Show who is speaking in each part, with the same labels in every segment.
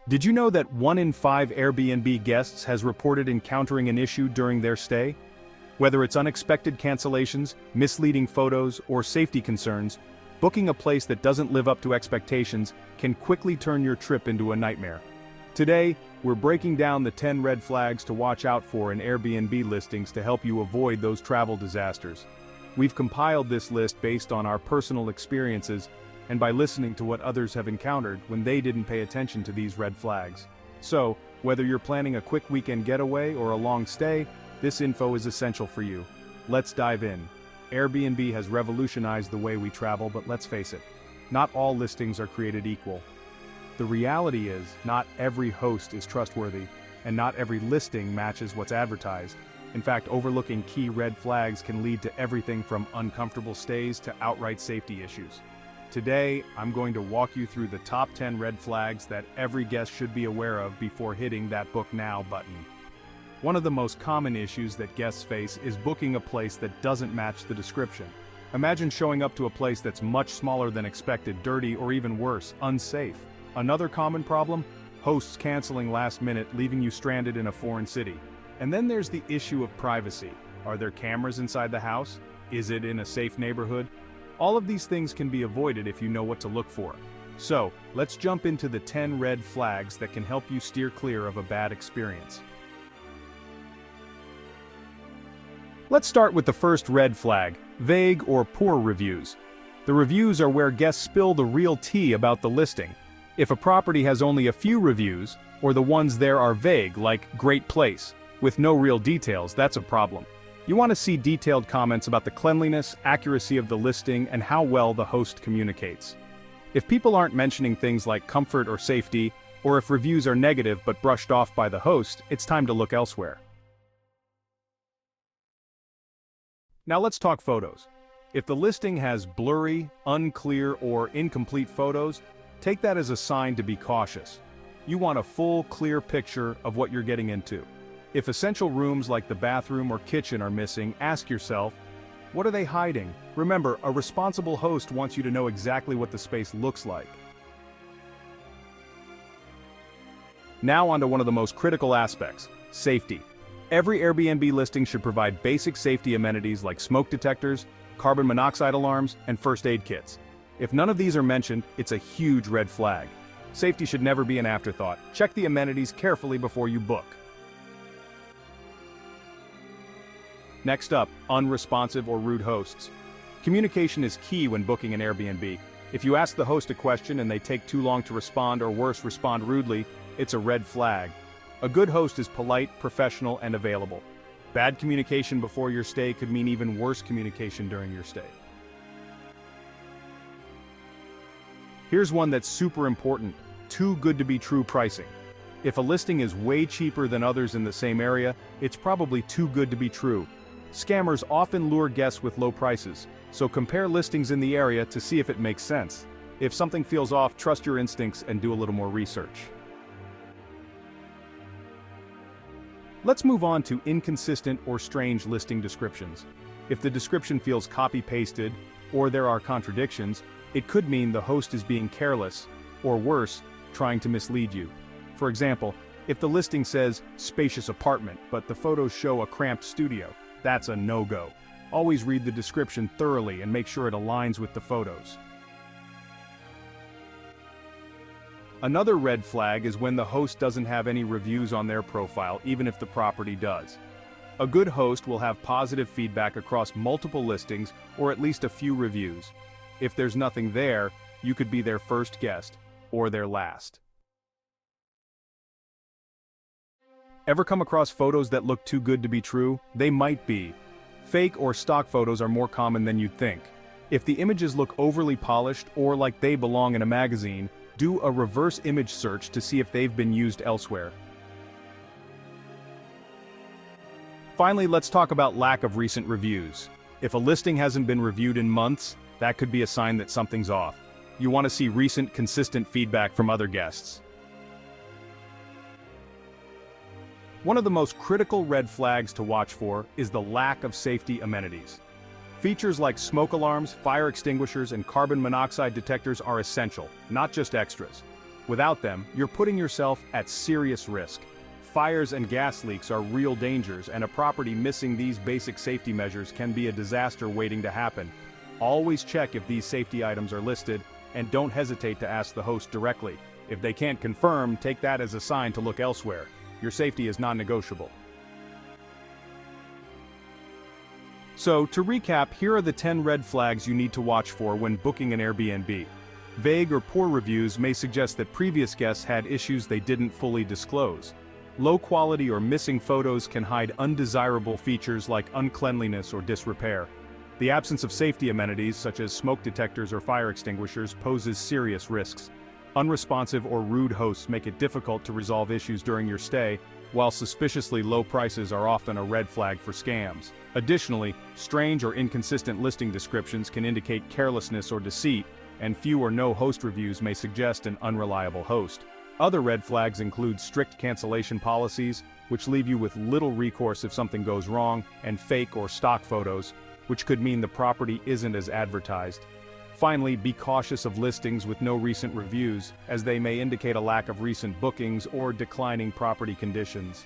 Speaker 1: Did you know that 1 in 5 Airbnb guests has reported encountering an issue during their stay? Whether it's unexpected cancellations, misleading photos, or safety concerns, booking a place that doesn't live up to expectations can quickly turn your trip into a nightmare. Today, we're breaking down the 10 red flags to watch out for in Airbnb listings to help you avoid those travel disasters. We've compiled this list based on our personal experiences and by listening to what others have encountered when they didn't pay attention to these red flags. So, whether you're planning a quick weekend getaway or a long stay, this info is essential for you. Let's dive in. Airbnb has revolutionized the way we travel, but let's face it, not all listings are created equal. The reality is, not every host is trustworthy, and not every listing matches what's advertised. In fact, overlooking key red flags can lead to everything from uncomfortable stays to outright safety issues. Today, I'm going to walk you through the top 10 red flags that every guest should be aware of before hitting that Book Now button. One of the most common issues that guests face is booking a place that doesn't match the description. Imagine showing up to a place that's much smaller than expected, dirty, or even worse, unsafe. Another common problem? Hosts canceling last minute, leaving you stranded in a foreign city. And then there's the issue of privacy. Are there cameras inside the house? Is it in a safe neighborhood? All of these things can be avoided if you know what to look for. So, let's jump into the 10 red flags that can help you steer clear of a bad experience. Let's start with the first red flag, vague or poor reviews. The reviews are where guests spill the real tea about the listing. If a property has only a few reviews, or the ones there are vague, like "great place," with no real details, that's a problem. You want to see detailed comments about the cleanliness, accuracy of the listing, and how well the host communicates. If people aren't mentioning things like comfort or safety, or if reviews are negative but brushed off by the host, it's time to look elsewhere. Now let's talk photos. If the listing has blurry, unclear, or incomplete photos, take that as a sign to be cautious. You want a full, clear picture of what you're getting into. If essential rooms like the bathroom or kitchen are missing, ask yourself, what are they hiding? Remember, a responsible host wants you to know exactly what the space looks like. Now onto one of the most critical aspects, safety. Every Airbnb listing should provide basic safety amenities like smoke detectors, carbon monoxide alarms, and first aid kits. If none of these are mentioned, it's a huge red flag. Safety should never be an afterthought. Check the amenities carefully before you book. Next up, unresponsive or rude hosts. Communication is key when booking an Airbnb. If you ask the host a question and they take too long to respond, or worse, respond rudely, it's a red flag. A good host is polite, professional, and available. Bad communication before your stay could mean even worse communication during your stay. Here's one that's super important: too good to be true pricing. If a listing is way cheaper than others in the same area, it's probably too good to be true. Scammers often lure guests with low prices, so compare listings in the area to see if it makes sense. If something feels off, trust your instincts and do a little more research. Let's move on to inconsistent or strange listing descriptions. If the description feels copy-pasted, or there are contradictions, it could mean the host is being careless, or worse, trying to mislead you. For example, if the listing says spacious apartment, but the photos show a cramped studio, that's a no-go. Always read the description thoroughly and make sure it aligns with the photos. Another red flag is when the host doesn't have any reviews on their profile, even if the property does. A good host will have positive feedback across multiple listings, or at least a few reviews. If there's nothing there, you could be their first guest, or their last. Ever come across photos that look too good to be true? They might be. Fake or stock photos are more common than you'd think. If the images look overly polished or like they belong in a magazine, do a reverse image search to see if they've been used elsewhere. Finally, let's talk about lack of recent reviews. If a listing hasn't been reviewed in months, that could be a sign that something's off. You want to see recent, consistent feedback from other guests. One of the most critical red flags to watch for is the lack of safety amenities. Features like smoke alarms, fire extinguishers, and carbon monoxide detectors are essential, not just extras. Without them, you're putting yourself at serious risk. Fires and gas leaks are real dangers, and a property missing these basic safety measures can be a disaster waiting to happen. Always check if these safety items are listed, and don't hesitate to ask the host directly. If they can't confirm, take that as a sign to look elsewhere. Your safety is non-negotiable. So, to recap, here are the 10 red flags you need to watch for when booking an Airbnb. Vague or poor reviews may suggest that previous guests had issues they didn't fully disclose. Low quality or missing photos can hide undesirable features like uncleanliness or disrepair. The absence of safety amenities such as smoke detectors or fire extinguishers poses serious risks. Unresponsive or rude hosts make it difficult to resolve issues during your stay, while suspiciously low prices are often a red flag for scams. Additionally, strange or inconsistent listing descriptions can indicate carelessness or deceit, and few or no host reviews may suggest an unreliable host. Other red flags include strict cancellation policies, which leave you with little recourse if something goes wrong, and fake or stock photos, which could mean the property isn't as advertised. Finally, be cautious of listings with no recent reviews, as they may indicate a lack of recent bookings or declining property conditions.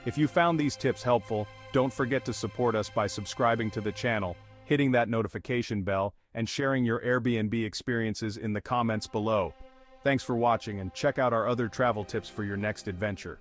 Speaker 1: If you found these tips helpful, don't forget to support us by subscribing to the channel, hitting that notification bell, and sharing your Airbnb experiences in the comments below. Thanks for watching, and check out our other travel tips for your next adventure.